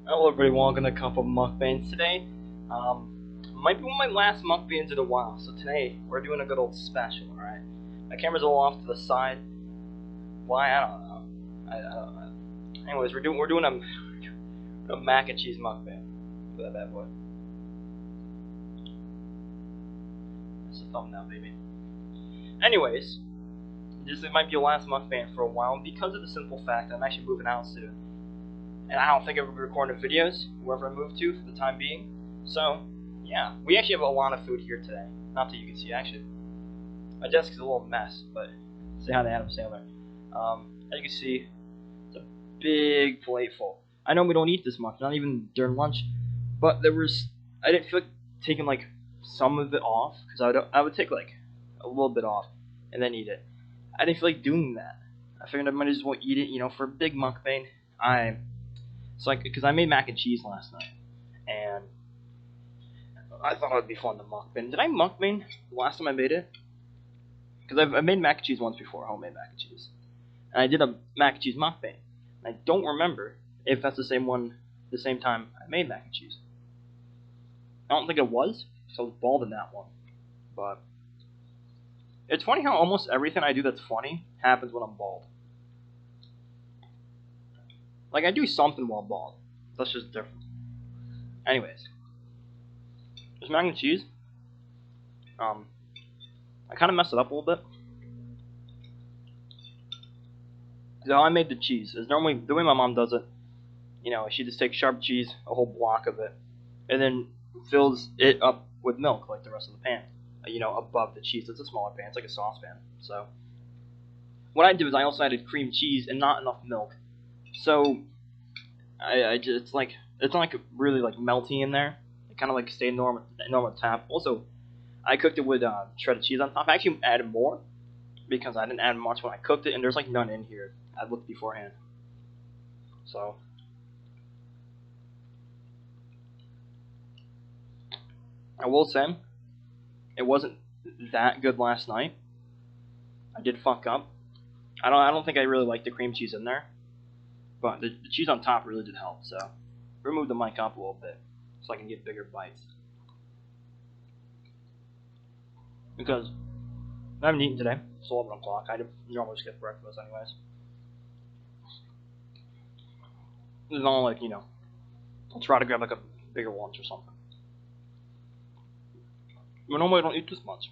Hello everybody, welcome to a couple mukbangs today. Might be one of my last mukbangs in a while, so today we're doing a good old special, alright? My camera's all off to the side. Why? I don't know. I don't know. Anyways, we're doing a mac and cheese mukbang for that bad boy. That's a thumbnail, baby. Anyways, this might be your last mukbang for a while because of the simple fact that I'm actually moving out soon. And I don't think I'll be recording videos wherever I move to for the time being. So, yeah, we actually have a lot of food here today. Not that you can see, actually. My desk is a little mess, but say hi to Adam Sandler. As you can see, it's a big plate full. I know we don't eat this much, not even during lunch, but I didn't feel like taking like some of it off because I would take like a little bit off and then eat it. I didn't feel like doing that. I figured I might as well eat it, for a big mukbang. Because I made mac and cheese last night, and I thought it would be fun to mukbang. Did I mukbang the last time I made it? Because I've made mac and cheese once before, homemade mac and cheese, and I did a mac and cheese mukbang. I don't remember if that's the same time I made mac and cheese. I don't think it was, so I was bald in that one. But it's funny how almost everything I do that's funny happens when I'm bald. Like I do something while bald. That's just different. Anyways, there's mac and cheese. Um, I kind of messed it up a little bit. So how I made the cheese is normally the way my mom does it. She just takes sharp cheese, a whole block of it, and then fills it up with milk like the rest of the pan. Above the cheese. It's a smaller pan. It's like a saucepan. So what I do is I also added cream cheese and not enough milk. So I just it's not like really like melty in there. It kind of like stayed normal temp. Also, I cooked it with shredded cheese on top. I actually added more because I didn't add much when I cooked it, and there's like none in here. I looked beforehand. So I will say it wasn't that good last night. I did fuck up. I don't think I really liked the cream cheese in there, but the cheese on top really did help. So remove the mic up a little bit so I can get bigger bites because I haven't eaten today. It's 11 o'clock. I normally skip breakfast anyways. It's not like I'll try to grab like a bigger lunch or something. But normally I don't eat this much,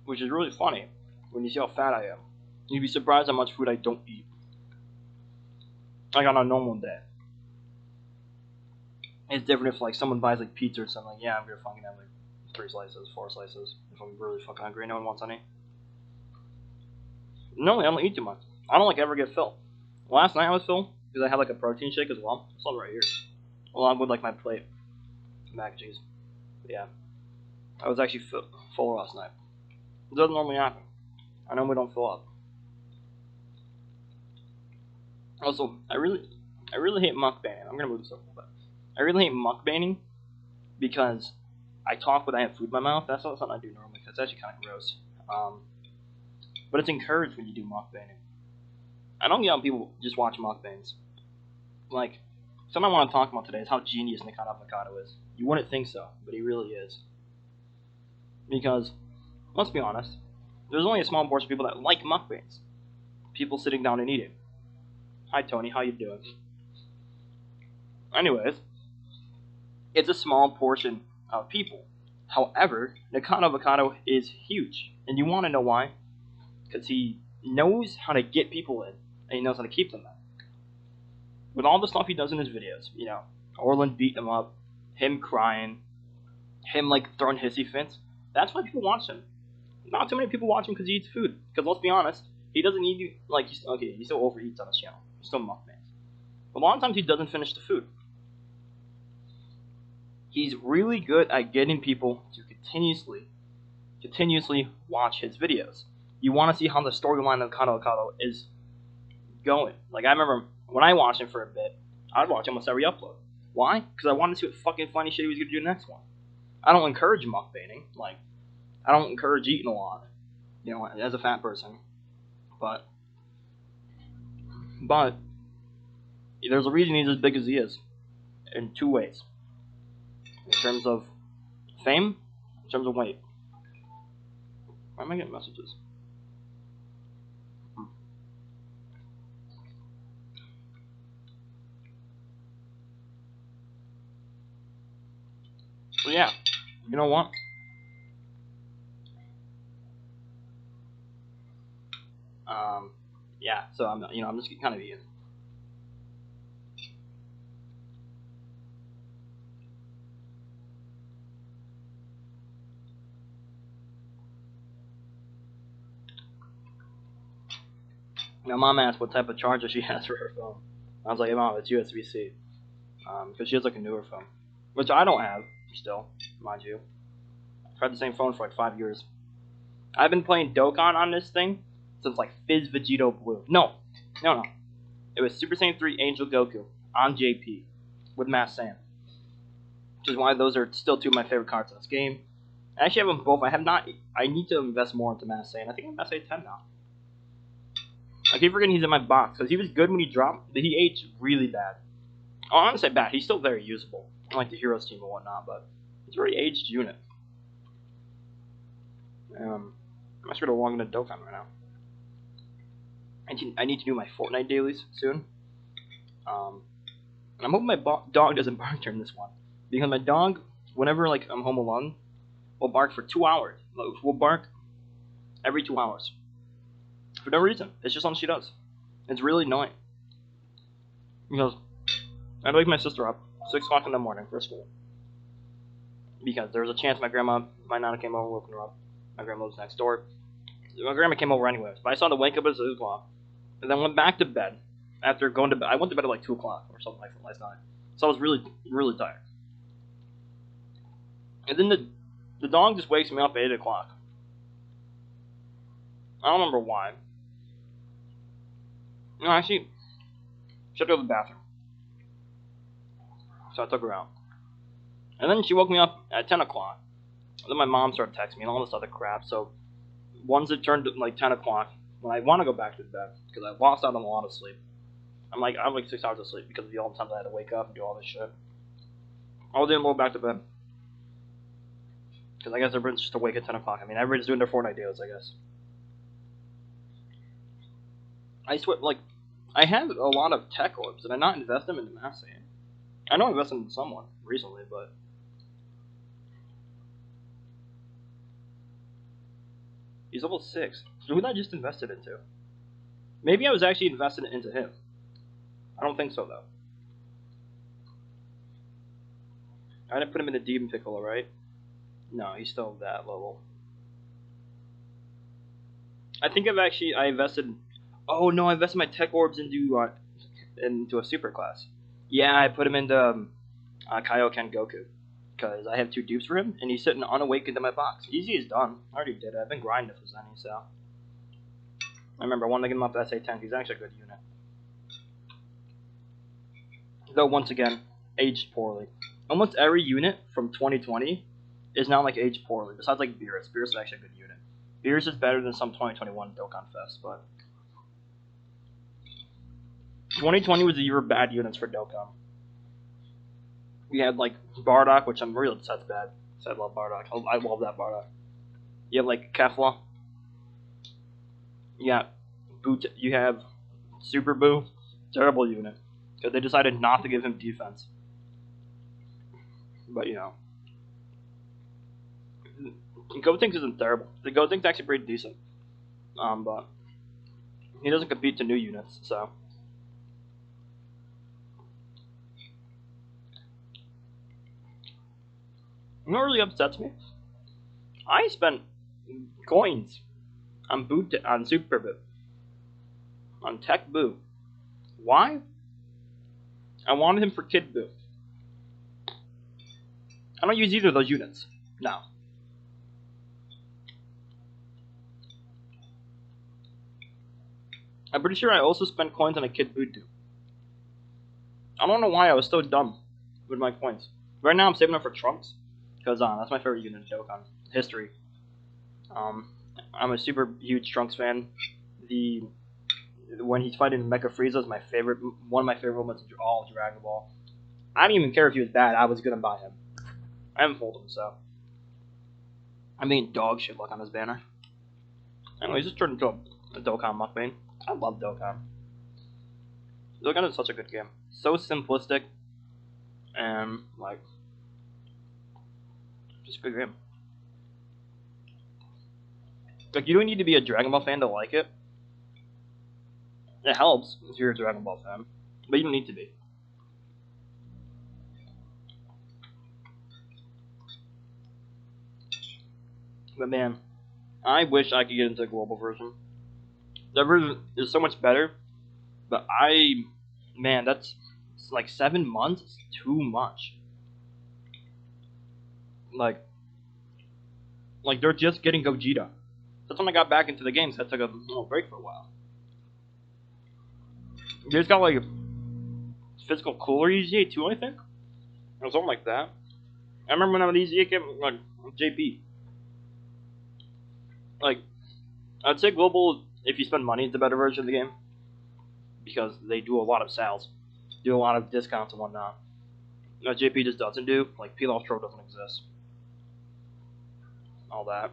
which is really funny when you see how fat I am. You'd be surprised how much food I don't eat. Like on a normal day. It's different if like someone buys like pizza or something. Like, yeah, I'm gonna fucking have like 3 slices, 4 slices if I'm really fucking hungry. No one wants any. No, I don't eat too much. I don't like ever get filled. Last night I was filled because I had like a protein shake as well. It's all right here, along with like my plate, mac and cheese. But yeah, I was actually full last night. It doesn't normally happen. I normally don't fill up. Also, I really hate mukbanging. I'm gonna move this up a little bit. I really hate mukbanging because I talk when I have food in my mouth. That's not something I do normally. That's actually kind of gross. Um, but it's encouraged when you do mukbanging. I don't get how people just watch mukbangs. Like, something I want to talk about today is how genius Nikon Avocado is. You wouldn't think so, but he really is. Because, let's be honest, there's only a small portion of people that like mukbangs. People sitting down and eating. Hi Tony, how you doing? Anyways, it's a small portion of people. However, Nikon Avocado is huge. And you want to know why? Because he knows how to get people in, and he knows how to keep them in. With all the stuff he does in his videos, Orland beating him up, him crying, him like throwing hissy fits. That's why people watch him. Not too many people watch him because he eats food. Because let's be honest, he doesn't eat like he still overeats on his channel. He's still mukbangs. But a lot of times he doesn't finish the food. He's really good at getting people to continuously watch his videos. You want to see how the storyline of Avocado is going. Like I remember when I watched him for a bit, I'd watch almost every upload. Why? Because I wanted to see what fucking funny shit he was gonna do next one. I don't encourage mukbanging. Like I don't encourage eating a lot. As a fat person. But But there's a reason he's as big as he is, in two ways. In terms of fame, in terms of weight. Why am I getting messages? So yeah, you know what? Yeah. So I'm just kind of eating. My mom asked what type of charger she has for her phone. I was like, hey, Mom, it's USB-C. Because she has like a newer phone, which I don't have still, mind you. I've had the same phone for like 5 years. I've been playing Dokkan on this thing since like Fizz Vegito Blue. No. It was Super Saiyan 3 Angel Goku on JP with Mass Saiyan, which is why those are still two of my favorite cards in this game. I actually have them both. I have not. I need to invest more into Mass Saiyan. I think I'm Mass Saiyan 10 now. I keep forgetting he's in my box because he was good when he dropped, but he aged really bad. Oh, I'm gonna say bad. He's still very usable, unlike the Heroes team and whatnot, but it's a very aged unit. I'm actually gonna log into Dokkan right now. I need to do my Fortnite dailies soon. And I'm hoping my dog doesn't bark during this one, because my dog, whenever like I'm home alone, will bark for 2 hours. Will bark every 2 hours for no reason. It's just something she does. It's really annoying. Because I'd wake my sister up 6 o'clock in the morning for school, because there was a chance my nana came over and woke her up. My grandma lives next door. My grandma came over anyways, but I saw her wake up at 6 o'clock, and then went back to bed after going to bed. I went to bed at like 2 o'clock or something like that last night, so I was really, really tired. And then the dog just wakes me up at 8 o'clock. I don't remember why. No, actually, she had to go to the bathroom, so I took her out. And then she woke me up at 10 o'clock. And then my mom started texting me and all this other crap. So once it turned to like 10 o'clock, when I want to go back to bed, because I lost out on a lot of sleep. I have like 6 hours of sleep because of all the times I had to wake up and do all this shit. I was able to go back to bed. Because I guess everyone's just awake at 10 o'clock. I mean, everybody's doing their Fortnite deals, I guess. I swear, like, I have a lot of tech orbs. Did I not invest them into Mass Saiyan? I know I invested in someone recently, but... He's level 6. So who did I just invested into? Maybe I was actually invested into him. I don't think so, though. I didn't put him in the Demon Piccolo, right? No, he's still that level. I think I invested... Oh, no, I invested my tech orbs into a super class. Yeah, I put him into Kaioken Goku. Because I have 2 dupes for him, and he's sitting unawakened in my box. Easy as done. I already did it. I've been grinding for Zenny, so... I remember I wanted to get him up to SA10. He's actually a good unit. Though, once again, aged poorly. Almost every unit from 2020 is now, like, aged poorly. Besides, like, Beerus. Beerus is actually a good unit. Beerus is better than some 2021 Dokkan Fest, but... 2020 was a year of bad units for Dokkan. We had, like, Bardock, which I'm really upset bad. So I love Bardock. I love that Bardock. You have, like, Kefla. Yeah, you have Super Boo. Terrible unit. Because they decided not to give him defense. But, you know. Gotenks isn't terrible. The Gotenks actually pretty decent. But he doesn't compete to new units, so... You know what really upsets me? I spent coins on Super Boo. On Tech Boo. Why? I wanted him for Kid Boo. I don't use either of those units. No. I'm pretty sure I also spent coins on a Kid Boo too. I don't know why I was so dumb with my coins. Right now I'm saving up for Trunks. Because that's my favorite unit in Dokkan history. I'm a super huge Trunks fan. The when he's fighting Mecha Frieza is one of my favorite moments of all of Dragon Ball. I didn't even care if he was bad. I was gonna buy him. I haven't pulled him, so I mean, dog shit luck on his banner. Anyways, just turned into a Dokkan mukbang. I love Dokkan. Dokkan is such a good game. So simplistic and like just a good game. Like, you don't need to be a Dragon Ball fan to like it. It helps if you're a Dragon Ball fan, but you don't need to be. But man, I wish I could get into the global version. That version is so much better, but man, that's like 7 months. It's too much. Like they're just getting Gogeta. That's when I got back into the game, so I took a little break for a while. They just got like a physical cooler EZA too, I think, or something like that. I remember when I was EZA came like JP. Like, I'd say global, if you spend money, it's a better version of the game because they do a lot of sales, do a lot of discounts and whatnot. JP just doesn't do. Like, Pilaf Tro doesn't exist. All that.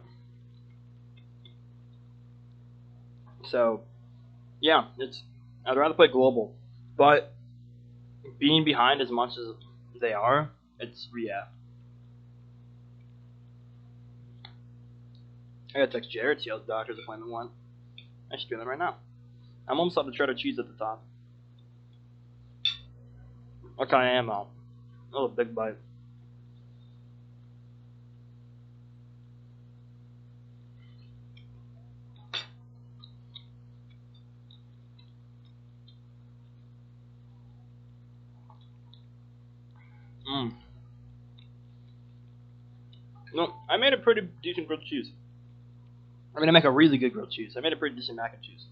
So, yeah, I'd rather play global, but being behind as much as they are, yeah. I gotta text Jared, see how the doctor's appointment went. I should do that right now. I'm almost out of cheddar cheese at the top. What kind of ammo? Oh, big bite. No, I made a pretty decent grilled cheese. I mean, I make a really good grilled cheese. I made a pretty decent mac and cheese.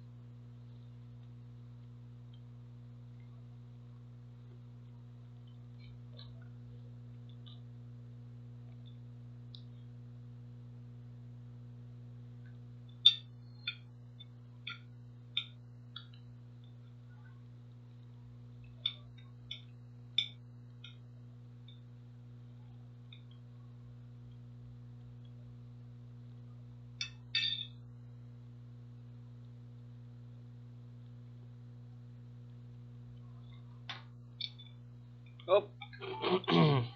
Oh,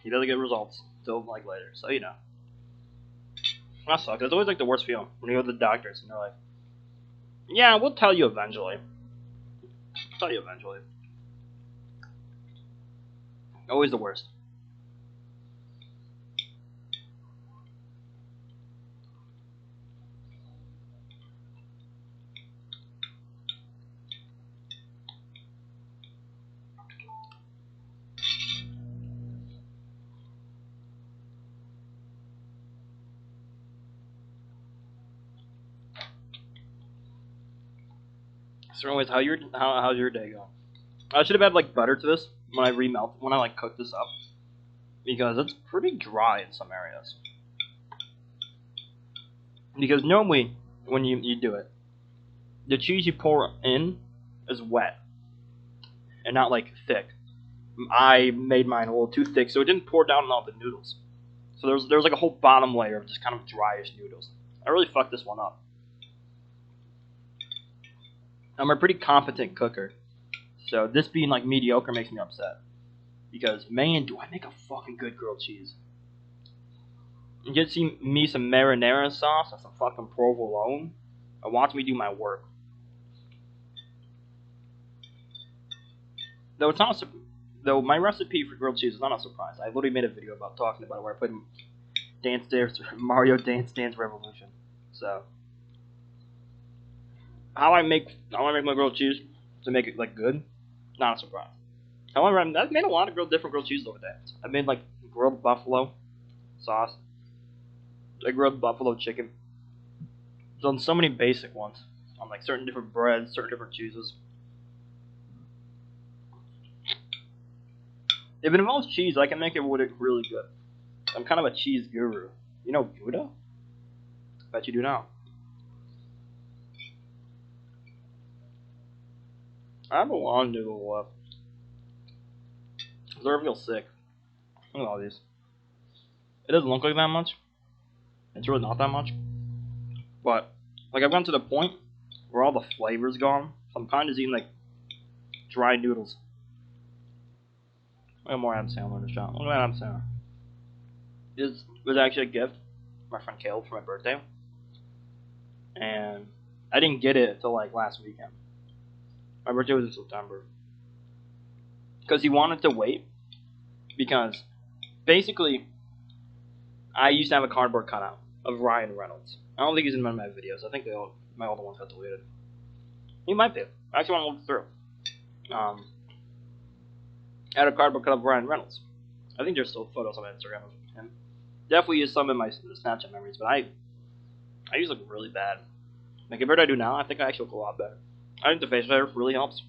he doesn't get results until like later, so you know. That sucks. It's always like the worst feeling when you go to the doctors and they're like, "Yeah, we'll tell you eventually." Tell you eventually. Always the worst. So anyways, how's your day going? I should have had like butter to this when I like cook this up because it's pretty dry in some areas. Because normally when you do it, the cheese you pour in is wet and not like thick. I made mine a little too thick, so it didn't pour down on all the noodles. So there's like a whole bottom layer of just kind of dryish noodles. I really fucked this one up. I'm a pretty competent cooker, so this being like mediocre makes me upset. Because man, do I make a fucking good grilled cheese. You get me some marinara sauce and some fucking provolone, and watch me do my work. Though it's not though my recipe for grilled cheese is not a surprise. I literally made a video about talking about it where I put Mario Dance Dance Revolution. So how I make my grilled cheese to make it like good, not a surprise. However, I've made a lot of different grilled cheeses over there. I made like grilled buffalo sauce. I grilled buffalo chicken. I've done so many basic ones on like certain different breads, certain different cheeses. If it involves cheese, I can make it really good. I'm kind of a cheese guru. You know Gouda? Bet you do now. I have a long noodle left. I feel sick. Look at all these. It doesn't look like that much. It's really not that much. But, like, I've gotten to the point where all the flavor's gone. So I'm kind of eating, like, dry noodles. Look at more Adam Sandler in the shot. Look at Adam Sandler. This was actually a gift my friend Caleb for my birthday. And I didn't get it until, like, last weekend. My birthday was in September. Because he wanted to wait. Because, basically, I used to have a cardboard cutout of Ryan Reynolds. I don't think he's in one of my videos. I think my older ones got deleted. He might be. I actually want to look through. I had a cardboard cutout of Ryan Reynolds. I think there's still photos on my Instagram of him. Definitely use some in my Snapchat memories, but I used to look really bad. Like, compared to I do now, I think I actually look a lot better. I think the face hair really helps,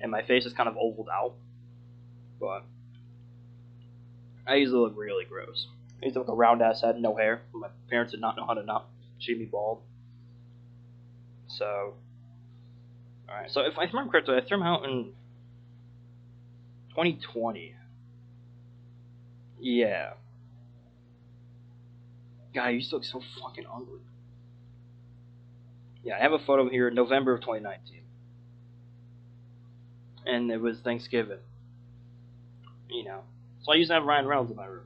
and my face is kind of ovaled out. But I used to look really gross. I used to look a round ass head, no hair. My parents did not know how to not shave me bald. So, alright. So if I remember correctly, I threw him out in 2020. Yeah. God, I used to look so fucking ugly. Yeah, I have a photo here in November of 2019. And it was Thanksgiving. You know. So I used to have Ryan Reynolds in my room.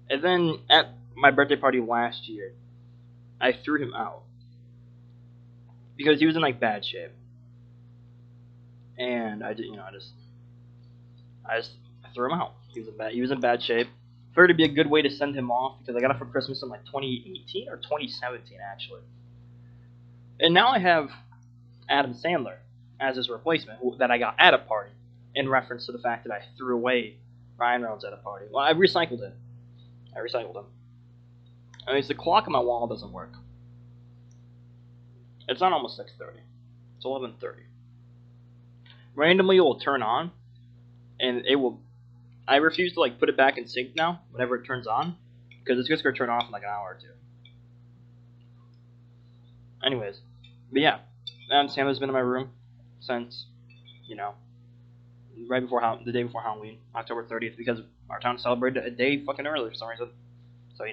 And then at my birthday party last year, I threw him out. Because he was in like bad shape. And I threw him out. He was in bad shape. Figured it'd be a good way to send him off because I got it for Christmas in like 2018 or 2017 actually. And now I have Adam Sandler as his replacement that I got at a party in reference to the fact that I threw away Ryan Reynolds at a party. Well, I recycled him. I mean, it's the clock on my wall doesn't work. It's not almost 6:30. It's 11:30. Randomly it will turn on, and it will. I refuse to like put it back in sync now whenever it turns on, because it's just gonna turn off in like an hour or two. Anyways, but yeah, Adam Sandler's been in my room since, right before the day before Halloween, October 30th, because our town celebrated a day fucking early for some reason. So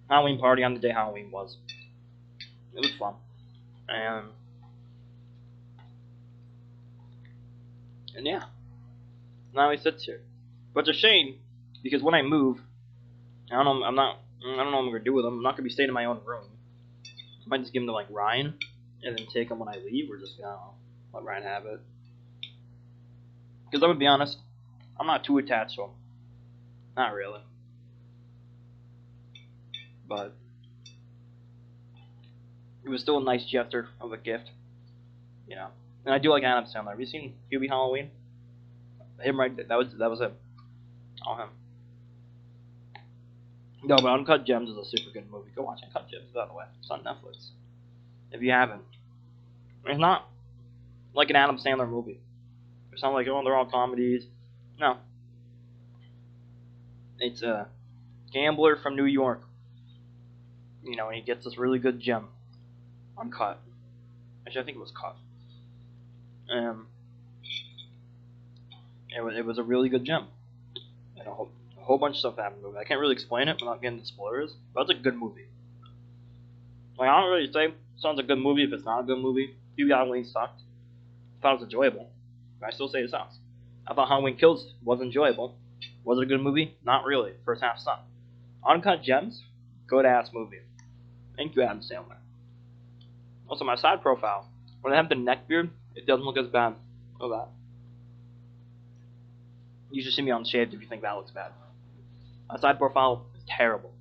Halloween party on the day Halloween was. It was fun, and yeah, now he sits here. But it's a shame because when I move, I don't know what I'm gonna do with him. I'm not gonna be staying in my own room. I might just give him to like Ryan, and then take him when I leave, or just let Ryan have it. Because I'm gonna be honest, I'm not too attached to him. Not really. But it was still a nice gesture of a gift, And I do like Adam Sandler. Have you seen Hubie Halloween? Him right there. That was him. All him. No, but Uncut Gems is a super good movie. Go watch Uncut Gems, by the way. It's on Netflix. If you haven't. It's not like an Adam Sandler movie. It's not like, they're all comedies. No. It's a gambler from New York. And he gets this really good gem. Uncut. Actually, I think it was cut. It was a really good gem. And a whole bunch of stuff happened in the movie. I can't really explain it without getting into spoilers, but it's a good movie. Like, I don't really say sounds a good movie if it's not a good movie. Hugh Halloween sucked. I thought it was enjoyable. But I still say it sucks. I thought Halloween Kills was enjoyable. Was it a good movie? Not really. First half sucked. Uncut Gems, good ass movie. Thank you, Adam Sandler. Also, my side profile, when I have the neck beard, it doesn't look as bad. Look at that. You should see me unshaved if you think that looks bad. My side profile is terrible,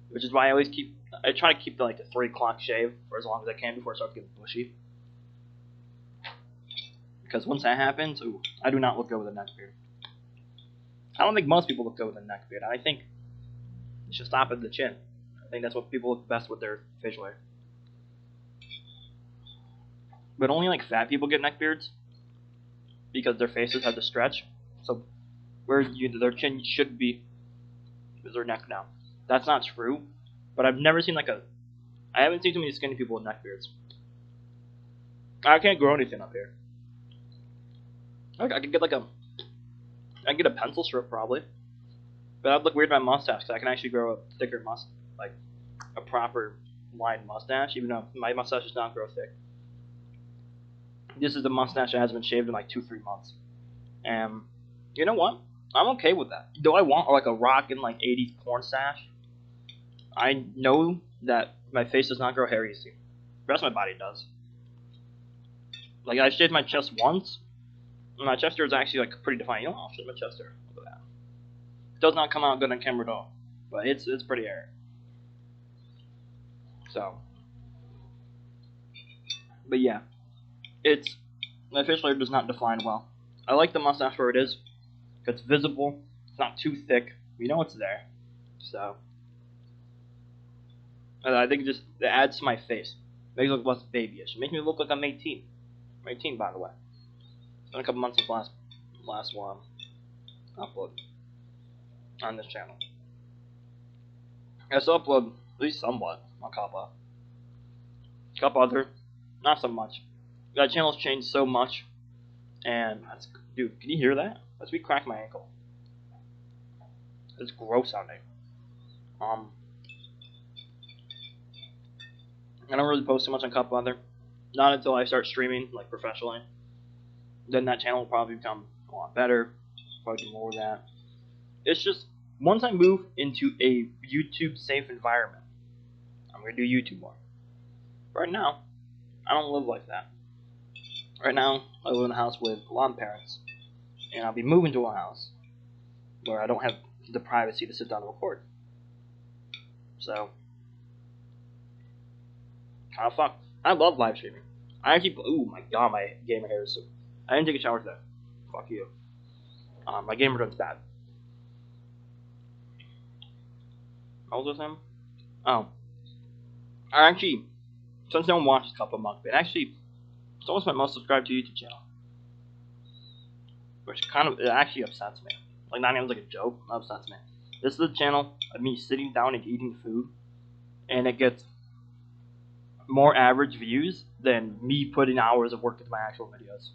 which is why I try to keep the 3 o'clock shave for as long as I can before it starts getting bushy. Because once that happens, I do not look good with a neck beard. I don't think most people look good with a neck beard. I think you should stop at the chin. I think that's what people look best with their facial hair. But only fat people get neck beards because their faces have to stretch. So where their chin should be is their neck now. That's not true. But I've never seen I haven't seen too many skinny people with neck beards. I can't grow anything up here. I could get like I could get a pencil strip probably, but I'd look weird with my mustache because I can actually grow a thicker like a proper lined mustache, even though my mustache does not grow thick. This is the mustache that hasn't been shaved in like 2-3 months, and you know what? I'm okay with that. Do I want like a rockin' like 80s porn stash? I know that my face does not grow hair easy. The rest of my body does. Like I shaved my chest once, and my chest hair is actually like pretty defined. You know, I'll shave my chest hair. Look at that. It does not come out good on camera at all, but it's pretty hairy. So, but yeah, it's my facial hair does not define well. I like the mustache where it is. It's visible. It's not too thick. We know it's there. So, and I think it adds to my face. Makes me look less babyish. It makes me look like I'm 18. I'm 18, by the way. It's been a couple months since last one upload on this channel. I still upload at least somewhat on Kappa. Couple other, not so much. That channel's changed so much, and dude, can you hear that? Let's me crack my ankle. It's gross sounding. I don't really post too much on Couple Other. Not until I start streaming like professionally. Then that channel will probably become a lot better. Probably do more of that. It's just once I move into a YouTube safe environment, I'm gonna do YouTube more. Right now, I don't live like that. Right now, I live in a house with a lot of parents, and I'll be moving to a house where I don't have the privacy to sit down and record. So, kind of fucked. I love live streaming. I actually, ooh my god, my gamer hair is so. I didn't take a shower today. Fuck you. My gamer done's bad. What was him? Oh, I actually, since no one watches Couple Mukbang, actually, it's almost my most subscribed to YouTube channel, which it actually upsets me. Like not even like a joke, it upsets me. This is the channel of me sitting down and eating food, and it gets more average views than me putting hours of work into my actual videos.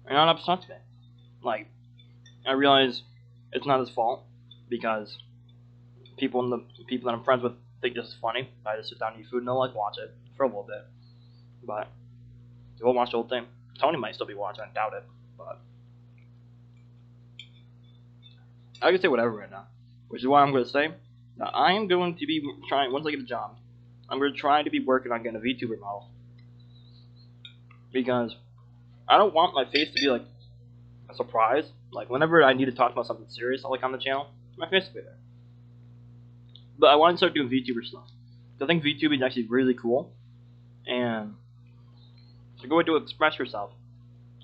And that upsets me. Like, I realize it's not his fault because people that I'm friends with think this is funny. I just sit down and eat food and they'll like watch it for a little bit, but they won't watch the whole thing. Tony might still be watching, I doubt it, but I can say whatever right now, which is why I'm going to say that I am going to be trying, once I get a job, I'm going to try to be working on getting a VTuber model, because I don't want my face to be like a surprise. Like whenever I need to talk about something serious, like on the channel, my face will be there. But I want to start doing VTuber stuff. I think VTubing is actually really cool, and it's a good way to express yourself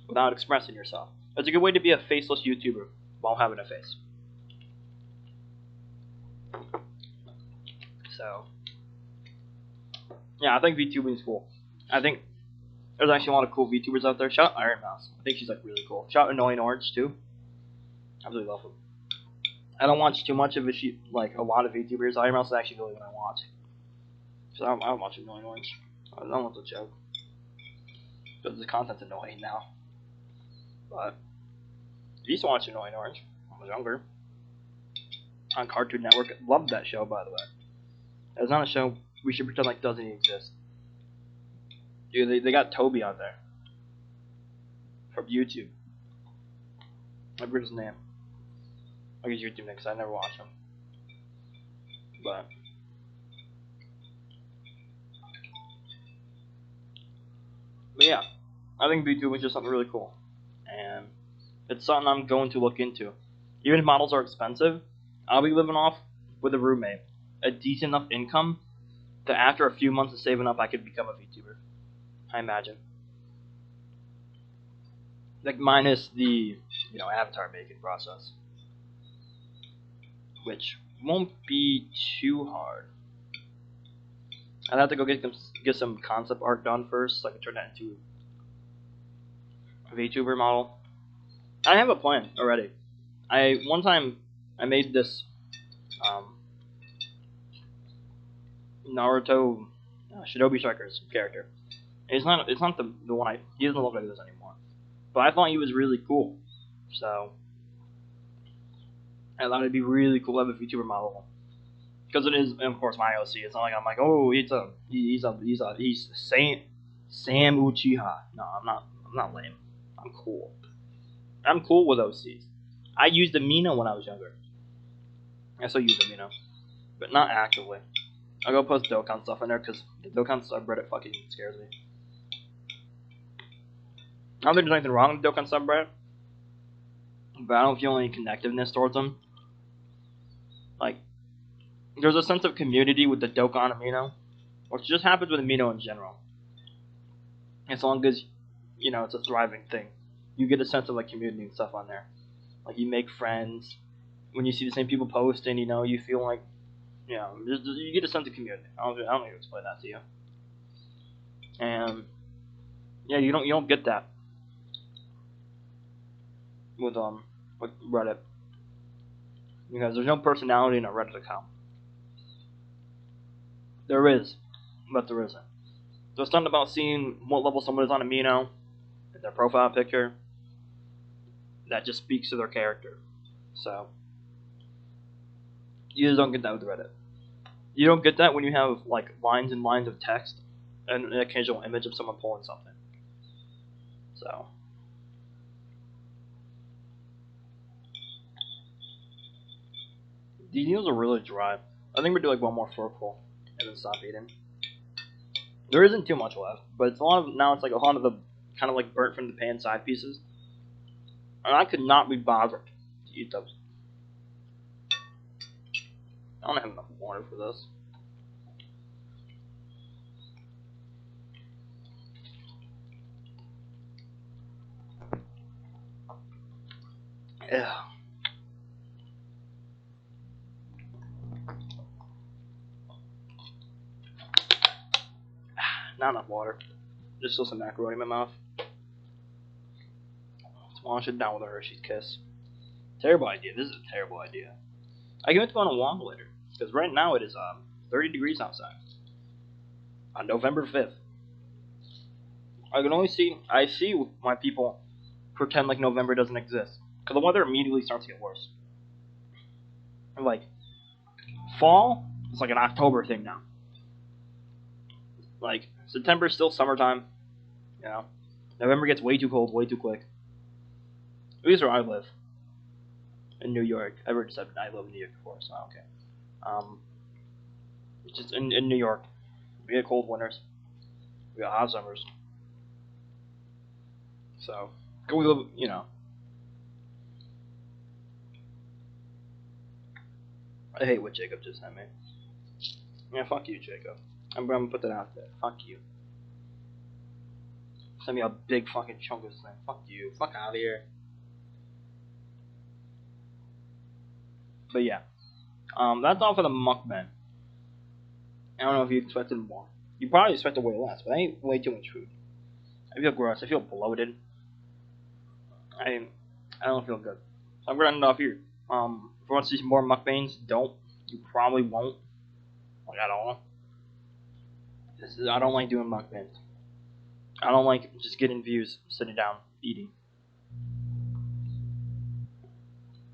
without expressing yourself. It's a good way to be a faceless YouTuber while having a face. So, yeah, I think VTubing is cool. I think there's actually a lot of cool VTubers out there. Shout out Iron Mouse. I think she's like really cool. Shout out Annoying Orange too. I really love him. I don't watch too much of it. Like a lot of VTubers. Iron Mouse is actually really what I watch. So I don't watch Annoying Orange. I don't want to joke. Because the content's annoying now. But I used to watch Annoying Orange when I was younger. On Cartoon Network. Loved that show, by the way. It's not a show we should pretend like doesn't exist. Dude, they got Toby on there. From YouTube. I forget his name. I'll get YouTube next. I never watch him. But yeah, I think VTube is just something really cool, and it's something I'm going to look into. Even if models are expensive, I'll be living off with a roommate a decent enough income that after a few months of saving up, I could become a VTuber. I imagine. Like minus the avatar making process, which won't be too hard. I'd have to go get some concept art done first, so I can turn that into a VTuber model. I have a plan already. One time I made this Naruto Shinobi Striker's character. It's not the one he doesn't look like this anymore. But I thought he was really cool. So I thought it'd be really cool to have a VTuber model. Because it is, of course, my OC. It's not like I'm like, oh, he's Sam Uchiha. No, I'm not. I'm not lame. I'm cool. I'm cool with OCs. I used Amino when I was younger. I still use Amino, but not actively. I'll go post Dokkan stuff in there because the Dokkan subreddit fucking scares me. I don't think there's anything wrong with the Dokkan subreddit, but I don't feel any connectiveness towards them. Like, there's a sense of community with the Dokkan Amino, which just happens with Amino in general. As long as, you know, it's a thriving thing. You get a sense of, like, community and stuff on there. Like, you make friends. When you see the same people posting, you know, you feel like, you know, you get a sense of community. I don't know how to explain that to you. And, yeah, you don't get that with Reddit. Because there's no personality in a Reddit account. There is, but there isn't. There's something about seeing what level someone is on Amino, in their profile picture, that just speaks to their character. So, you just don't get that with Reddit. You don't get that when you have, like, lines and lines of text, and an occasional image of someone pulling something. So, these meals are really dry. I think we're doing like one more forkful and then stop eating. There isn't too much left, but it's a lot of now. It's like a lot of the kind of like burnt from the pan side pieces, and I could not be bothered to eat those. I don't have enough water for this. Yeah. Not enough water. There's still some macaroni in my mouth. Let's wash it down with a Hershey's Kiss. Terrible idea. This is a terrible idea. I can go on a walk later, because right now it is 30 degrees outside. On November 5th. I can only see, I see why people pretend like November doesn't exist. Because the weather immediately starts to get worse. And like, fall, it's like an October thing now. Like, September is still summertime. You know? November gets way too cold, way too quick. At least where I live. In New York. I've already said I live in New York before, so okay. Just in New York. We get cold winters. We got hot summers. So, we live, you know. I hate what Jacob just sent me. Yeah, fuck you, Jacob. I'm gonna put that out there. Fuck you. Send me a big fucking chunk of this thing. Fuck you. Fuck out of here. But yeah. That's all for the mukbang. I don't know if you expected more. You probably expected way less, but I ate way too much food. I feel gross. I feel bloated. I don't feel good. So I'm gonna end it off here. If you want to see some more mukbangs, don't. You probably won't. Like, I don't know. I don't like doing mukbangs. I don't like just getting views sitting down eating.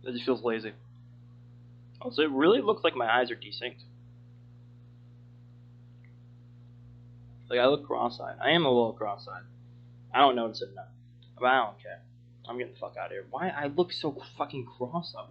It just feels lazy. Also, it really looks like my eyes are desynced. Like, I look cross-eyed. I am a little cross-eyed. I don't notice it enough. But I don't care. I'm getting the fuck out of here. Why I look so fucking cross-eyed?